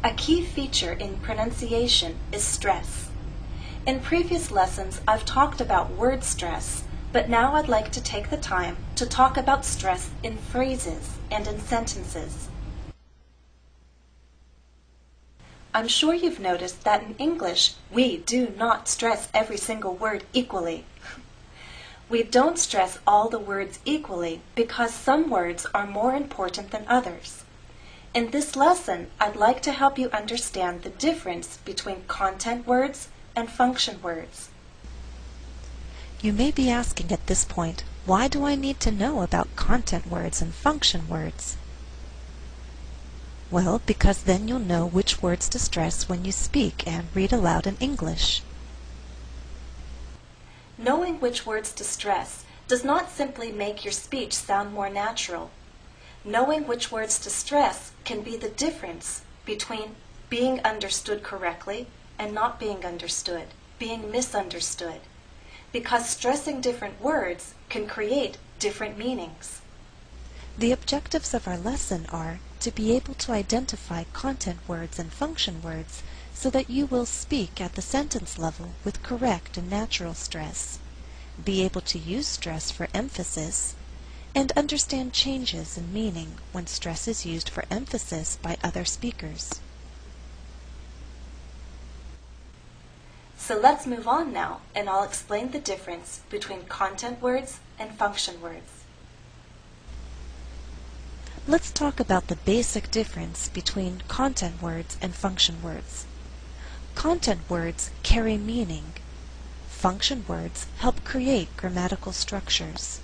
A key feature in pronunciation is stress. In previous lessons, I've talked about word stress, but now I'd like to take the time to talk about stress in phrases and in sentences. I'm sure you've noticed that in English, we do not stress every single word equally. We don't stress all the words equally because some words are more important than others. In this lesson, I'd like to help you understand the difference between content words and function words. You may be asking at this point, why do I need to know about content words and function words? Well, because then you'll know which words to stress when you speak and read aloud in English. Knowing which words to stress does not simply make your speech sound more natural. Knowing which words to stress can be the difference between being understood correctly and not being understood, being misunderstood, because stressing different words can create different meanings. The objectives of our lesson are to be able to identify content words and function words so that you will speak at the sentence level with correct and natural stress, be able to use stress for emphasis, and understand changes in meaning when stress is used for emphasis by other speakers. So let's move on now, and I'll explain the difference between content words and function words. Let's talk about the basic difference between content words and function words. Content words carry meaning. Function words help create grammatical structures.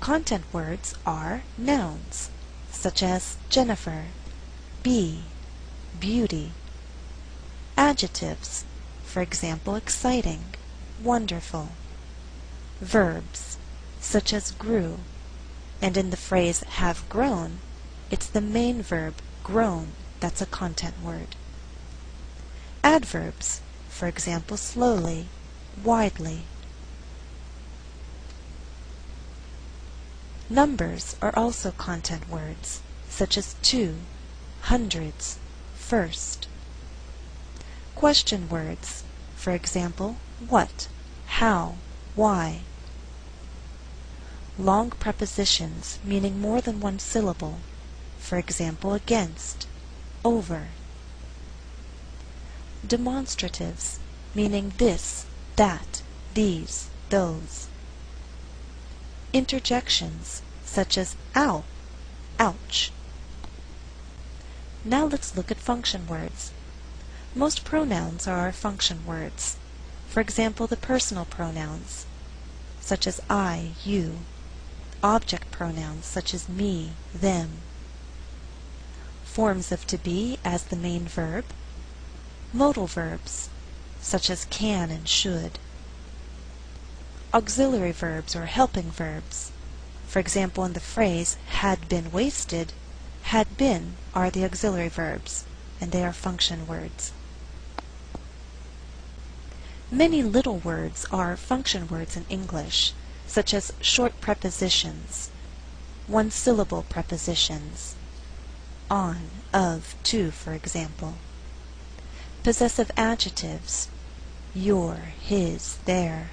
Content words are nouns, such as Jennifer, bee, beauty. Adjectives, for example, exciting, wonderful. Verbs, such as grew, and in the phrase have grown, it's the main verb grown that's a content word. Adverbs, for example, slowly, widely. Numbers are also content words, such as two, hundreds, first. Question words, for example, what, how, why. Long prepositions meaning more than one syllable, for example, against, over. Demonstratives, meaning this, that, these, those. Interjections, such as ow, ouch. Now let's look at function words. Most pronouns are our function words. For example, the personal pronouns, such as I, you. Object pronouns, such as me, them. Forms of to be as the main verb. Modal verbs, such as can and should. Auxiliary verbs or helping verbs. For example, in the phrase had been wasted, had been are the auxiliary verbs, and they are function words. Many little words are function words in English, such as short prepositions, one-syllable prepositions, on, of, to, for example. Possessive adjectives, your, his, their,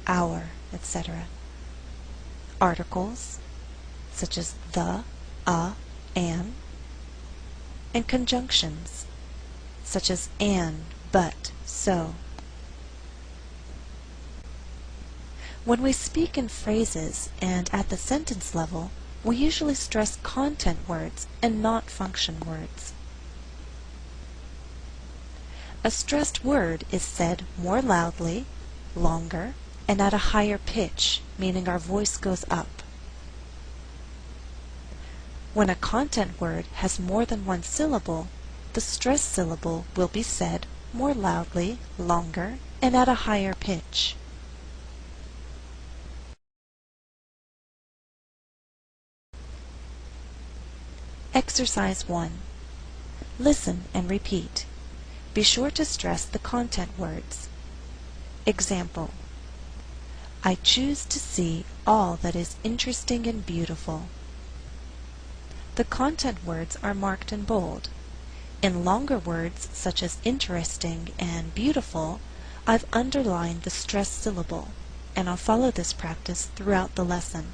our, etc. Articles, such as the, a, an. And conjunctions, such as and, but, so. When we speak in phrases and at the sentence level, we usually stress content words and not function words. A stressed word is said more loudly, longer, and at a higher pitch, meaning our voice goes up. When a content word has more than one syllable, the stressed syllable will be said more loudly, longer, and at a higher pitch. Exercise 1. Listen and repeat. Be sure to stress the content words. Example: I choose to see all that is interesting and beautiful. the content words are marked in bold. In longer words, such as interesting and beautiful, I've underlined the stressed syllable, and I'll follow this practice throughout the lesson.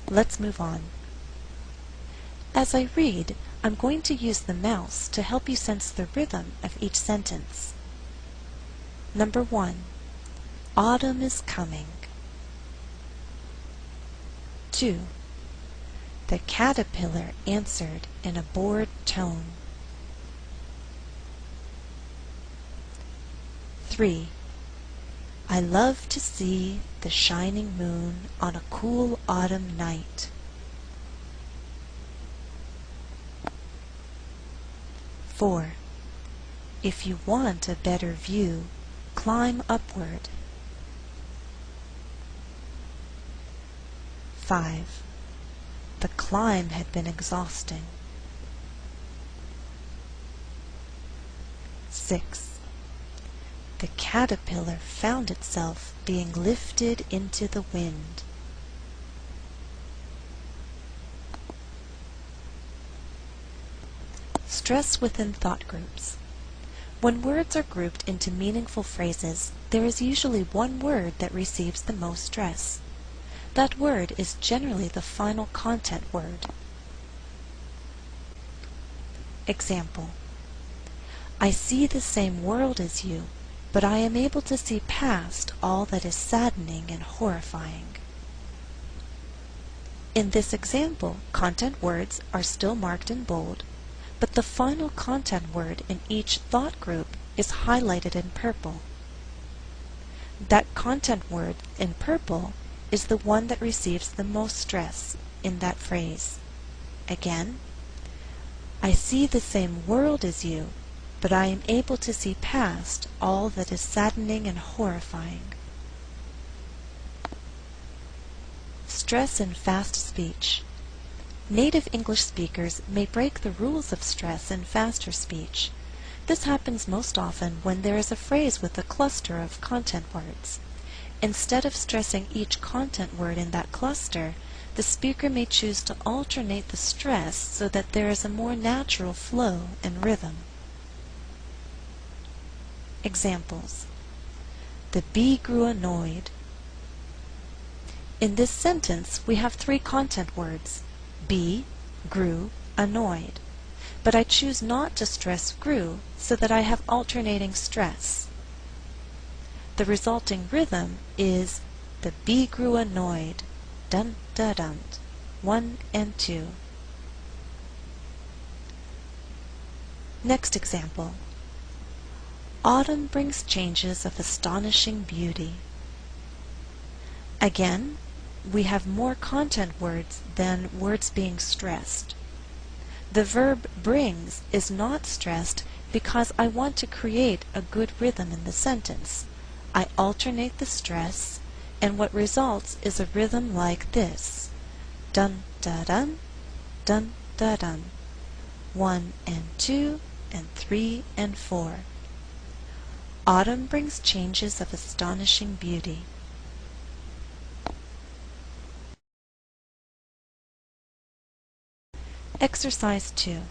Let's move on. As I read, I'm going to use the mouse to help you sense the rhythm of each sentence. Number 1. Autumn is coming. 2. The caterpillar answered in a bored tone. 3. I love to see the shining moon on a cool autumn night. 4. If you want a better view, climb upward. 5. The climb had been exhausting. 6. The caterpillar found itself being lifted into the wind. 7. Stress within thought groups. When words are grouped into meaningful phrases, there is usually one word that receives the most stress. That word is generally the final content word. Example: I see the same world as you, but I am able to see past all that is saddening and horrifying. In this example, content words are still marked in bold, but the final content word in each thought group is highlighted in purple. That content word in purple is the one that receives the most stress in that phrase. Again, I see the same world as you, but I am able to see past all that is saddening and horrifying. Stress in fast speech. Native English speakers may break the rules of stress in faster speech. This happens most often when there is a phrase with a cluster of content words. Instead of stressing each content word in that cluster, the speaker may choose to alternate the stress so that there is a more natural flow and rhythm. Examples: The bee grew annoyed. In this sentence, we have three content words: bee, grew, annoyed. But I choose not to stress grew so that I have alternating stress. The resulting rhythm is the bee grew annoyed, dun da dun, 1 and 2. Next example. Autumn brings changes of astonishing beauty. Again, we have more content words than words being stressed. The verb brings is not stressed because I want to create a good rhythm in the sentence. I alternate the stress, and what results is a rhythm like this: dun da dun, dun da dun, 1 and 2 and 3 and 4. Autumn brings changes of astonishing beauty. Exercise 2.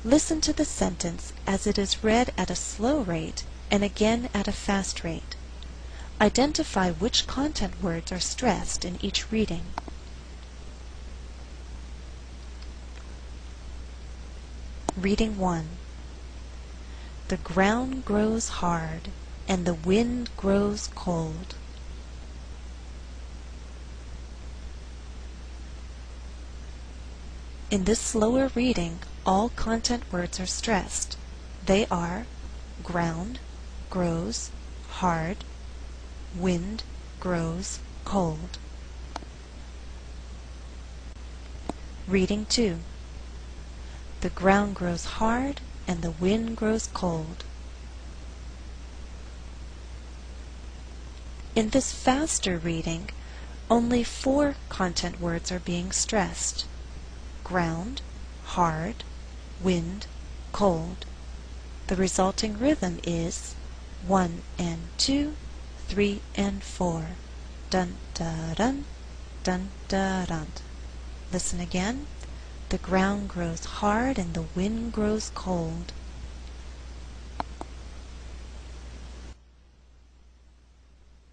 Listen to the sentence as it is read at a slow rate and again at a fast rate. Identify which content words are stressed in each reading. Reading 1. The ground grows hard and the wind grows cold. In this slower reading, all content words are stressed. They are ground, grows, hard, wind, grows, cold. Reading 2. The ground grows hard and the wind grows cold. In this faster reading, only 4 content words are being stressed: ground, hard, wind, cold. The resulting rhythm is 1 and 2, 3 and 4. Dun da dun, dun da dun. Listen again. The ground grows hard and the wind grows cold.